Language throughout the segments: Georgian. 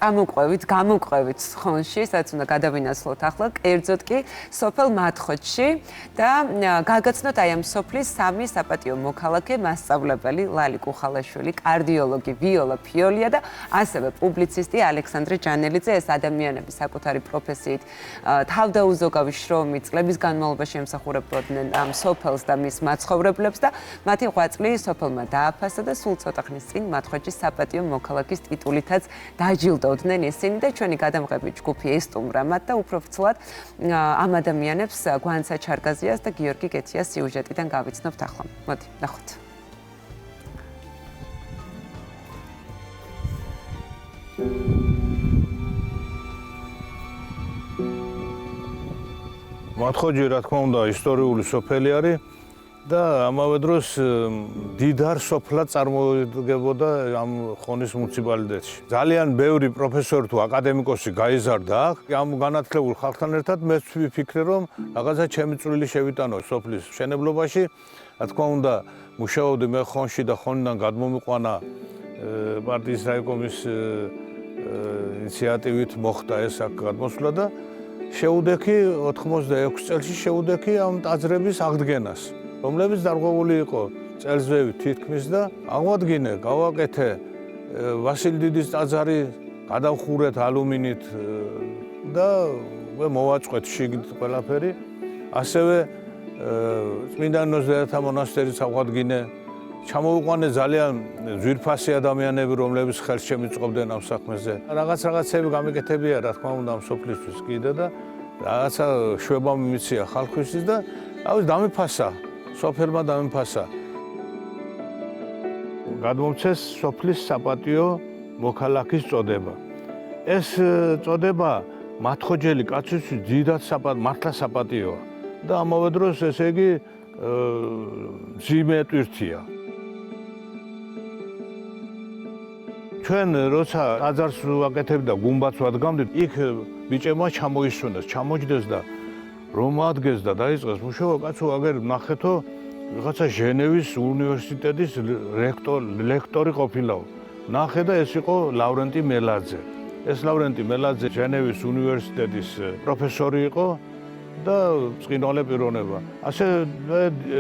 წამოყვევით, გამოყვევით ხონში, სადაც უნდა გადავინაცვლოთ ახლა, კერძოდ კი სოფელ მათხოთში და გაგაცნოთ აი ამ სოფლის 3 საპატიო მოქალაქე, მასწავლებელი ლალი კუხალაშვილი, კარდიოლოგი ვიოლა ფიოლია და ასევე პუბლიცისტი ალექსანდრე ჯანელიძე. ეს ადამიანები საკუთარი პროფესიით თავდაუზოგავი შრომით წლების განმავლობაში ემსახურებოდნენ ამ სოფელს და მის მაცხოვრებლებს და მათი ღვაწლი სოფელმა დააფასა და სულ ცოტა ხნის წინ მათხოთში საპატიო მოქალაქის ტიტულითაც დაჯილდოვდნენ ისინი და ჩვენი გადამღები ჯგუფი ესტუმრა მათ და უფრო ფრთლად ამ ადამიანებს გვანცა ჩარგაზიას და გიორგი გეთიას სიუჟეტიდან გავიცნობთ ახლა. მოდი, ნახოთ. მათხოთი, რა თქმა უნდა, ისტორიული სოფელი არის და ამავე დროს დიდარ სოფლად წარმოდგებოდა ამ ხონის მუნიციპალიტეტში. ძალიან ბევრი პროფესორი თუ აკადემიკოსი გაიზარდა აქ. ამ განათლებულ ხალხთან ერთად მეც ვიფიქრე, რომ რაღაცა ჩემი წვლილი შევიტანო სოფლის მშენებლობაში. რა თქმა უნდა, მუშაობდი მე ხონში და ხონიდან გადმომიყვანა პარტიის რაიკომის ინიციატივით მოხდა ეს აქ გადმოსვლა და შეუდექი 86 წელს შეუდექი ამ ტაძრების აღდგენას, რომლებიც დარღვევული იყო წელსვევით თითქმის და აღვადგინე, გავაკეთე ვასილ დიდის ტაძარი, გადავხურეთ ალუმინით და მოვაწყვეთ შიგნით ყველაფერი. ასევე წმინდა ნოზერთა მონასტერიც აღვადგინე. ჩამოვიყვანე ძალიან ძვირფასი ადამიანები, რომლებიც ხელს შემიწყობდნენ ამ საქმეზე. რაღაცები გამიკეთებია, რა თქმა უნდა, ამ სოფლისთვის კიდე და რაღაცა შვება მიმიცია ხალხისთვის და დამიფასა, სოფელმა დამიფასა. გადმომცეს სოფლის საპატიო მოქალაქის წოდება. ეს წოდება მათხოჯელი კაცისთვის დიდად მართლა საპატიოა და ამავე დროს ესე იგი ძიმე ტვირთია. ჩვენ როცა ტაძარს ვაკეთებდა და გუმბათს ვადგამდით, იქ ბიჭებმა ჩამოისვენეს, ჩამოჯდეს და რომ ადგენს და დაიწყეს მუშაობა, კაცო, აგერ ნახეთო, რაღაცა ჟენევის უნივერსიტეტის ლექტორი ყოფილაო. ნახე და ეს იყო ლავრენტი მელაძე. ეს ლავრენტი მელაძე ჟენევის უნივერსიტეტის პროფესორი იყო და წყინვალე პიროვნება. ასე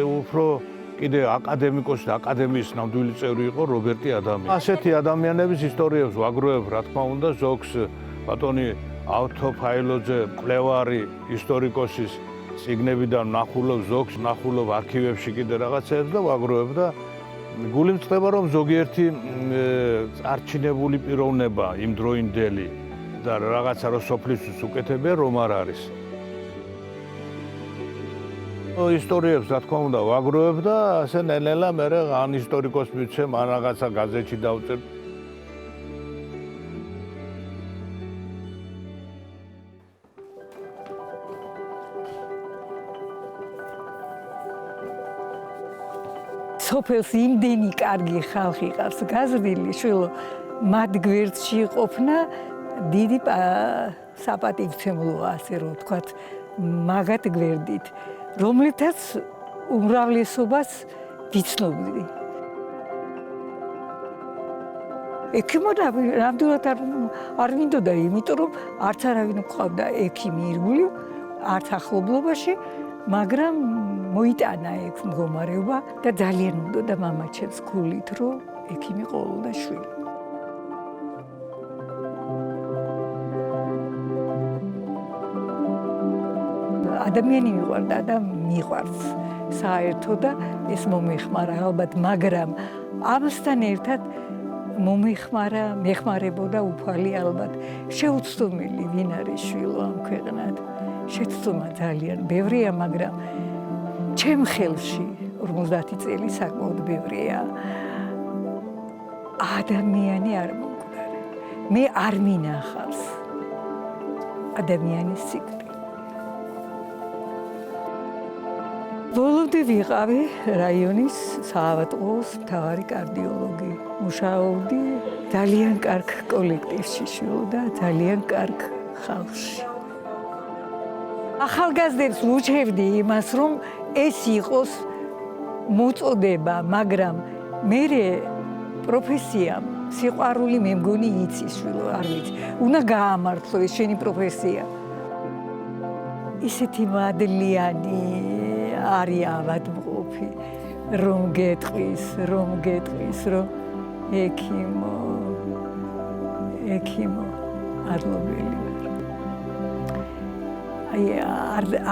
უფრო კიდე აკადემიკოსი და აკადემიის ნამდვილი წევრი იყო რობერტი ადამიანი. ასეთი ადამიანების ისტორიებს ვაგროვებ, რა თქმა უნდა, ზოგს ბატონი ავთო ფაილოძე, მკვლევარი, ისტორიკოსის წიგნებიდან ნახულობ, ზოგს ნახულობ არქივებში კიდე რაღაცებს და ვაგროვებ და გული მწყდება, რომ ზოგიერთი წარჩინებული პიროვნება იმდროინდელი და რაღაცა რო სოფლისთვის უკეთებია, რომ არ არის. ისტორიებს, რა თქმა უნდა, ვაგროვებ და ასე ნელ-ნელა მე ან ისტორიკოს მივცემ, ან რაღაცა გაზეთში დავწერ. სოფელს იმდენი კარგი ხალხი ყავს გაზრდილი, შვილო, მათ გვერდში ყოფნა დიდი საპატივცემლოა, ასე რომ ვთქვათ, მაგათ გვერდით, რომლითაც უმრავლესობას ვიცნობდი. ექიმო ნამდვილად არ მინდოდა, იმიტომ რომ არც არავინ მყავდა ექიმი ირგვლივ, არც ახლობლობაში, მაგრამ მოიტანა ეს მდგომარეობა და ძალიან უნდოდა მამაჩემს გულით, რომ ექიმი ყოლოდა შვილი. ადამიანი მიყვარდა და მიყვარს საერთო და ეს მომეხმარა ალბათ, მაგრამ ამასთან ერთად მეხმარებოდა უფალი ალბათ შეუცდომელი ვინ არის შვილო ამ ქვეყნად. შეცდომა ძალიან ბევრია, მაგრამ ჩემ ხელში 50 წელი საკმაოდ ბევრია. ადამიანი არ მომკვდარა. მე არ მინახავს ადამიანის სიკვდილი. ბოლომდე ვიყავი რაიონის საავადმყოფოს მთავარი კარდიოლოგი. მუშაობდი ძალიან კარგ კოლექტივში და ძალიან კარგ ხალხში. ახალგაზრდებს ვუჩევდი იმას, რომ ეს იყოს მოწოდება, მაგრამ მე პროფესიამ სიყვარული მე მგონი იცის შვილო, არ ვიცი. უნდა გაამართლო ეს შენი პროფესია. ისეთი მადლიანი არის ავადმყოფი, რომ გეტყვის, რომ ექიმო, მადლობელი ვარ. აი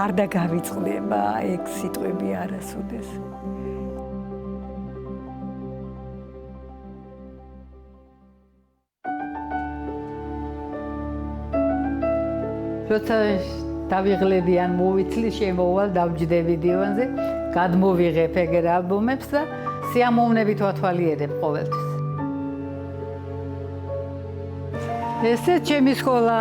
არ დაგავიწყდება ეგ სიტყვები არასოდეს. როცა დავიღლები ან მოვიცლი, შემოვალ დავჯდები დივანზე, გადმოვიღებ ეგერ ალბომებს და სიამოვნებით ვათვალიერებ ყოველთვის. ესე ჩემი სკოლა.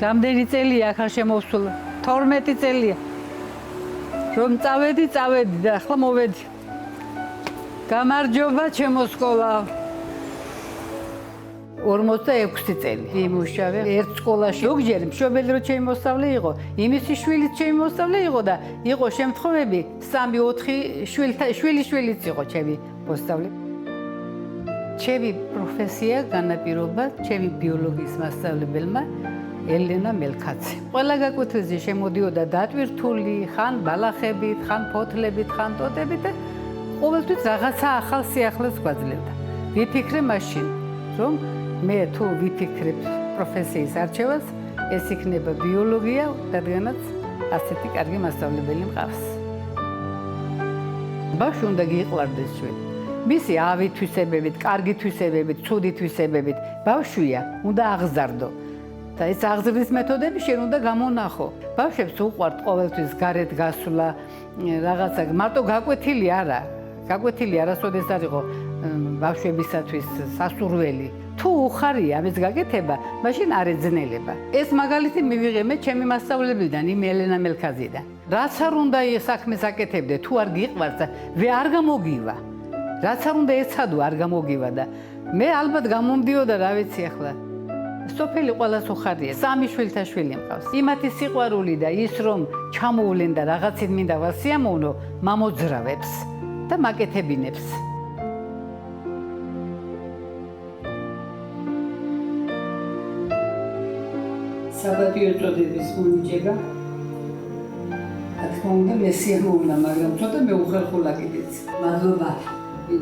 რამდენი წელია ახლა შემოვსულა? 12 წელია. რომ წავედი და ახლა მოვედი. გამარჯობა ჩემო სკოლა. 46 წელი ვიმუშავე ერთ სკოლაში. ზოგჯერ მშობელი რო ჩემი მოსწავლე იყო, იმისი შვილიც ჩემი მოსწავლე იყო და იყო შემთხვევები 3-4 შვილიც იყო ჩემი მოსწავლე. ჩემი პროფესია განაპირობა ჩემი ბიოლოგიის მასწავლებელმა ელენა მელქაძე. ყველა გაკვეთილზე შემოდიოდა დატვირთული, ხან ბალახებით, ხან ფოთლებით, ხან ტოტებით და ყოველთვის რაღაცა ახალ სიახლეს გვაძლევდა. ვიფიქრე მაშინ, რომ მე თუ ვიფიქრებ პროფესიის არჩევას, ეს იქნება ბიოლოგია, რადგანაც ასეთი კარგი მასწავლებელი მყავს. ბავშვი უნდა გიყვარდეს შვილი. მისი ავი თვისებებით, კარგი თვისებებით, ცუდი თვისებებით, ბავშვია, უნდა აღზარდო. და ეს აღზრდის მეთოდები შენ უნდა გამონახო. ბავშვებს უყვართ ყოველთვის გარეთ გასვლა, რაღაცა მარტო გაკვეთილი არა. გაკვეთილი არასოდეს არ იყო ბავშვებისათვის სასურველი. თუ უხარია ამის გაკეთება, მაშინ არ ეძნელება. ეს მაგალითი მივიღე მე ჩემი მასწავლებელიდან, იმ ელენა მელქაძიდან. რაც არ უნდა საქმეს აკეთებდე, თუ არ გიყვარს, არ გამოგივა. რაც არ უნდა ეცადო, არ გამოგივა და მე ალბათ გამომდიოდა, რა ვიცი ახლა. სოფელი ყველას უხარია, 3 შვილთა შვილი მყავს. იმათი სიყვარული და ის რომ ჩამოვლენ და რაღაცით მინდა ვასიამოვნო, მამოძრავებს და მაკეთებინებს. საბატიო წოდების მონიჭება. რა თქმა უნდა, მე სიამოვნა, მაგრამ ცოტა მეუხერხულა კიდეც. მადლობა,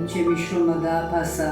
ჩემი შრომა დააფასა.